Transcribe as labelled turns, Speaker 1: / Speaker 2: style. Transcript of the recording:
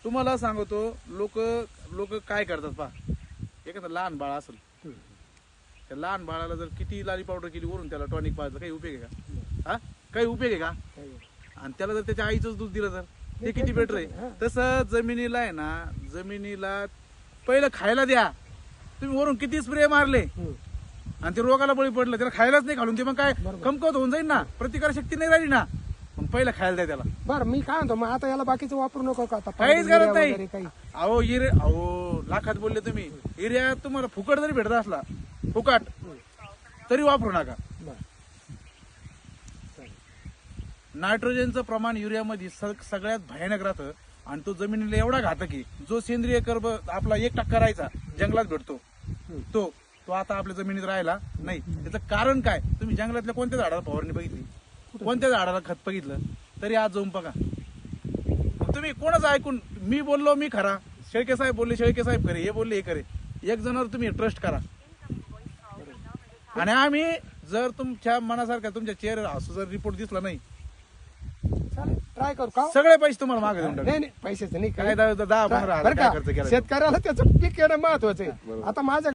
Speaker 1: तुम्हाला सांगतो लोक लोक काय करतात पहा, एखादं लहान बाळ असेल त्या लहान बाळाला जर किती लाली पावडर केली वरून त्याला टॉनिक पाजलं काही उपयोग आहे का? हा काही उपयोग आहे का? आणि त्याला जर त्याच्या आईचंच दूध दिलं तर ते किती बेटर आहे. तसं जमिनीला आहे ना, जमिनीला पहिलं खायला द्या. तुम्ही वरून किती स्प्रे मारले आणि ते रोगाला बळी पडलं, त्याला खायलाच नाही घालून ते मग काय कमकवत होऊन जाईल ना, प्रतिकार शक्ती नाही राहिली ना. मग पहिलं खायला द्या त्याला.
Speaker 2: बरं मी काय म्हणतो, मग आता याला बाकीचं वापरू नको का? आता
Speaker 1: काहीच गरज
Speaker 2: वगैरे
Speaker 1: नाही.
Speaker 2: काही
Speaker 1: अहो अहो लाखात बोलले तुम्ही. युरिया तुम्हाला फुकट जरी भेटत असला, फुकट तरी वापरू नका.
Speaker 2: बरं.
Speaker 1: नायट्रोजनचं प्रमाण युरियामध्ये सगळ्यात भयानक राहतं आणि तो जमिनीला एवढा घातक आहे. जो सेंद्रिय कर्ब आपला 1% राहायचा जंगलात भेटतो तो तो आता आपल्या जमिनीत राहिला नाही. त्याचं कारण काय? तुम्ही जंगलातल्या कोणत्या झाडाला फवारणी बघितली, कोणत्या झाडाला खत बघितलं, तरी आज जाऊन बघा. तुम्ही कोणाचं ऐकून, मी बोललो मी खरा, शेळके साहेब बोलले शेळके साहेब खरे, हे बोलले हे करे, एक जणांवर तुम्ही ट्रस्ट करा. आणि आम्ही जर तुमच्या मनासारखा तुमच्या चेहऱ्यावर हसू जर रिपोर्ट दिसला नाही,
Speaker 2: चालेल ट्राय करू का?
Speaker 1: सगळे पैसे तुम्हाला मागे देऊन टाकू.
Speaker 2: नाही नाही पैशाचं नाही
Speaker 1: काय 10-15
Speaker 2: बरं
Speaker 1: हजार काय
Speaker 2: का?
Speaker 1: खर्च केला?
Speaker 2: शेतकऱ्याला त्याचं पीक येणं महत्वाचं आहे. आता माझ्या